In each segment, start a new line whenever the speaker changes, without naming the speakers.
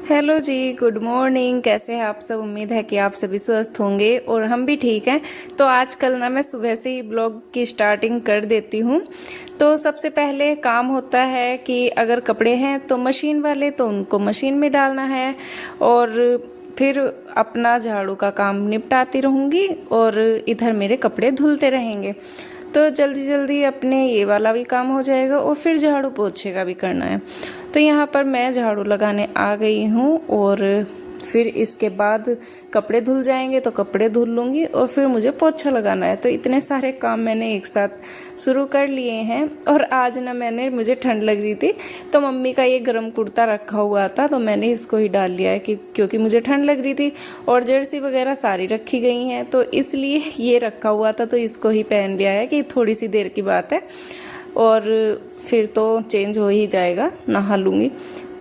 Hello जी, good morning. कैसे हैं आप सब? उम्मीद है कि आप सभी स्वस्थ होंगे और हम भी ठीक हैं। तो आजकल ना मैं सुबह से ही ब्लॉग की स्टार्टिंग कर देती हूँ। तो सबसे पहले काम होता है कि अगर कपड़े हैं तो मशीन वाले तो उनको मशीन में डालना है, और फिर अपना झाड़ू का काम निपटाती रहूँगी और इधर मेरे कपड़े धुलते रहेंगे। तो जल्दी जल्दी अपने ये वाला भी काम हो जाएगा और फिर झाड़ू पोछे का भी करना है। तो यहाँ पर मैं झाड़ू लगाने आ गई हूँ और फिर इसके बाद कपड़े धुल जाएंगे तो कपड़े धुल लूँगी और फिर मुझे पोछा लगाना है। तो इतने सारे काम मैंने एक साथ शुरू कर लिए हैं। और आज ना मुझे ठंड लग रही थी तो मम्मी का ये गर्म कुर्ता रखा हुआ था तो मैंने इसको ही डाल लिया है क्योंकि मुझे ठंड लग रही थी और जर्सी वगैरह सारी रखी गई हैं, तो इसलिए ये रखा हुआ था तो इसको ही पहन लिया है कि थोड़ी सी देर की बात है और फिर तो चेंज हो ही जाएगा, नहा लूँगी।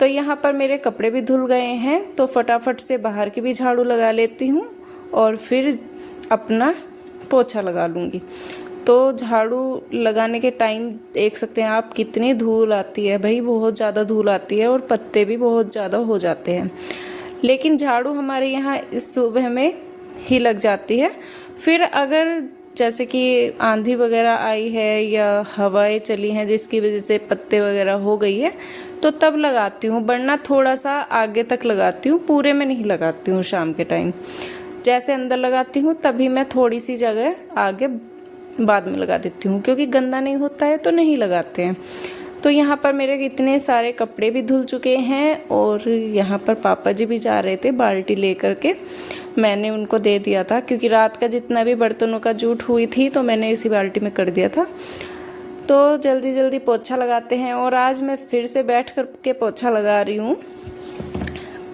तो यहाँ पर मेरे कपड़े भी धुल गए हैं तो फटाफट से बाहर की भी झाड़ू लगा लेती हूँ और फिर अपना पोछा लगा लूँगी। तो झाड़ू लगाने के टाइम देख सकते हैं आप कितनी धूल आती है। भाई बहुत ज़्यादा धूल आती है और पत्ते भी बहुत ज़्यादा हो जाते हैं, लेकिन झाड़ू हमारे यहाँ इस सुबह में ही लग जाती है। फिर अगर जैसे कि आंधी वगैरह आई है या हवाएं चली हैं जिसकी वजह से पत्ते वगैरह हो गई है तो तब लगाती हूँ, वरना थोड़ा सा आगे तक लगाती हूँ, पूरे में नहीं लगाती हूँ। शाम के टाइम जैसे अंदर लगाती हूँ तभी मैं थोड़ी सी जगह आगे बाद में लगा देती हूँ, क्योंकि गंदा नहीं होता है तो नहीं लगाते हैं। तो यहाँ पर मेरे इतने सारे कपड़े भी धुल चुके हैं और यहाँ पर पापा जी भी जा रहे थे बाल्टी लेकर के। मैंने उनको दे दिया था क्योंकि रात का जितना भी बर्तनों का जूठ हुई थी तो मैंने इसी बाल्टी में कर दिया था। तो जल्दी जल्दी पोछा लगाते हैं और आज मैं फिर से बैठ कर के पोछा लगा रही हूँ।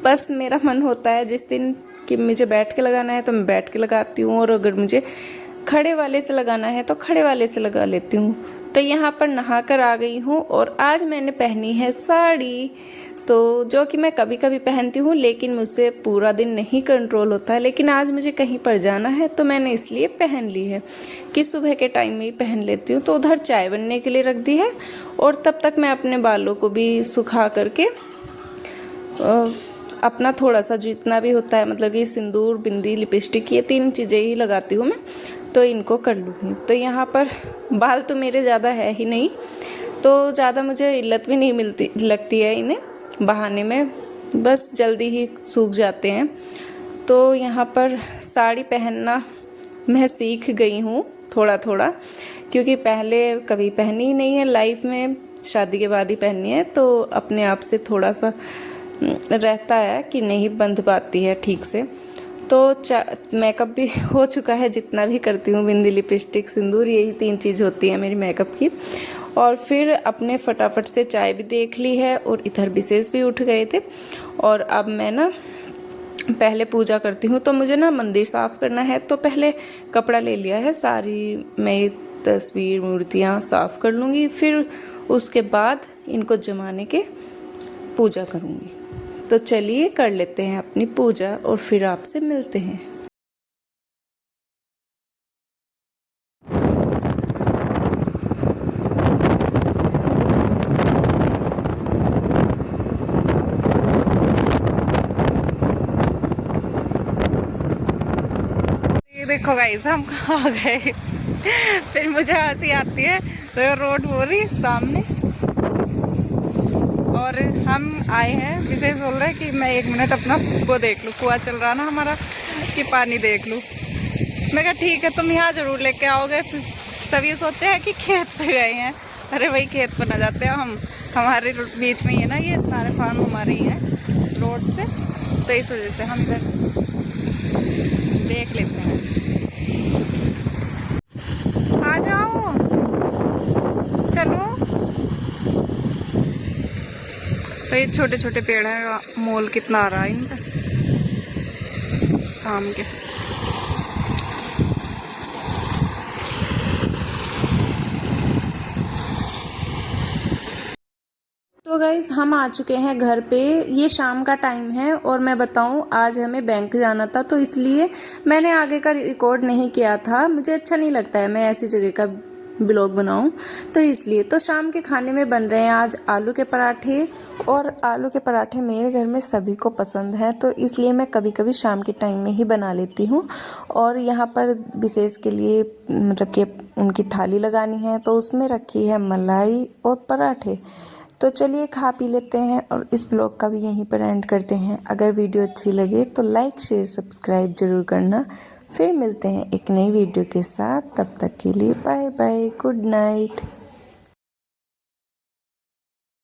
बस मेरा मन होता है जिस दिन कि मुझे बैठ के लगाना है तो मैं बैठ के लगाती हूँ, और अगर मुझे खड़े वाले से लगाना है तो खड़े वाले से लगा लेती हूँ। तो यहाँ पर नहा कर आ गई हूँ और आज मैंने पहनी है साड़ी, तो जो कि मैं कभी कभी पहनती हूँ लेकिन मुझसे पूरा दिन नहीं कंट्रोल होता है। लेकिन आज मुझे कहीं पर जाना है तो मैंने इसलिए पहन ली है कि सुबह के टाइम में ही पहन लेती हूँ। तो उधर चाय बनने के लिए रख दी है और तब तक मैं अपने बालों को भी सुखा करके अपना थोड़ा सा जितना भी होता है, मतलब कि सिंदूर, बिंदी, लिपस्टिक, ये 3 चीज़ें ही लगाती हूँ मैं, तो इनको कर लूँगी। तो यहाँ पर बाल तो मेरे ज़्यादा है ही नहीं तो ज़्यादा मुझे इल्लत भी नहीं लगती है इन्हें बहाने में, बस जल्दी ही सूख जाते हैं। तो यहाँ पर साड़ी पहनना मैं सीख गई हूँ थोड़ा थोड़ा, क्योंकि पहले कभी पहनी ही नहीं है लाइफ में, शादी के बाद ही पहनी है। तो अपने आप से थोड़ा सा रहता है कि नहीं बंध पाती है ठीक से। तो मेकअप भी हो चुका है, जितना भी करती हूँ, बिंदी, लिपस्टिक, सिंदूर, यही 3 चीज़ होती है मेरी मेकअप की। और फिर अपने फटाफट से चाय भी देख ली है और इधर विशेष भी उठ गए थे। और अब मैं ना पहले पूजा करती हूँ, तो मुझे ना मंदिर साफ करना है तो पहले कपड़ा ले लिया है, सारी मैं तस्वीर मूर्तियाँ साफ कर लूँगी, फिर उसके बाद इनको जमाने के पूजा करूँगी। तो चलिए कर लेते हैं अपनी पूजा और फिर आपसे मिलते हैं। ये देखो गाइस, हम कहाँ गए। फिर मुझे हंसी आती है तो रोड हो रही सामने और हम आए हैं। विशेष बोल रहे हैं कि मैं 1 मिनट अपना वो देख लूँ, कुआं चल रहा ना हमारा, कि पानी देख लूँ। मैं कहा ठीक है, तुम यहाँ ज़रूर लेके आओगे। फिर सभी सोचे हैं कि खेत पे गए हैं। अरे भाई खेत पर ना जाते हैं हम, हमारे बीच में ही है ना, ये सारे फार्म हमारे ही हैं रोड से, तो इस वजह से हम इधर देख लेते हैं। आ जाओ, चलो। तो ये छोटे छोटे पेड़ हैं, मोल कितना आ रहा है इनका आम के। तो गाइस हम आ चुके हैं घर पे, ये शाम का टाइम है और मैं बताऊं आज हमें बैंक जाना था तो इसलिए मैंने आगे का रिकॉर्ड नहीं किया था। मुझे अच्छा नहीं लगता है मैं ऐसी जगह का ब्लॉग बनाऊं, तो इसलिए। तो शाम के खाने में बन रहे हैं आज आलू के पराठे, और आलू के पराठे मेरे घर में सभी को पसंद है, तो इसलिए मैं कभी कभी शाम के टाइम में ही बना लेती हूँ। और यहाँ पर विशेष के लिए मतलब कि उनकी थाली लगानी है, तो उसमें रखी है मलाई और पराठे। तो चलिए खा पी लेते हैं, और इस ब्लॉग का भी यहीं पर एंड करते हैं। अगर वीडियो अच्छी लगे तो लाइक शेयर सब्सक्राइब जरूर करना। फिर मिलते हैं एक नई वीडियो के साथ, तब तक के लिए बाय बाय, गुड नाइट।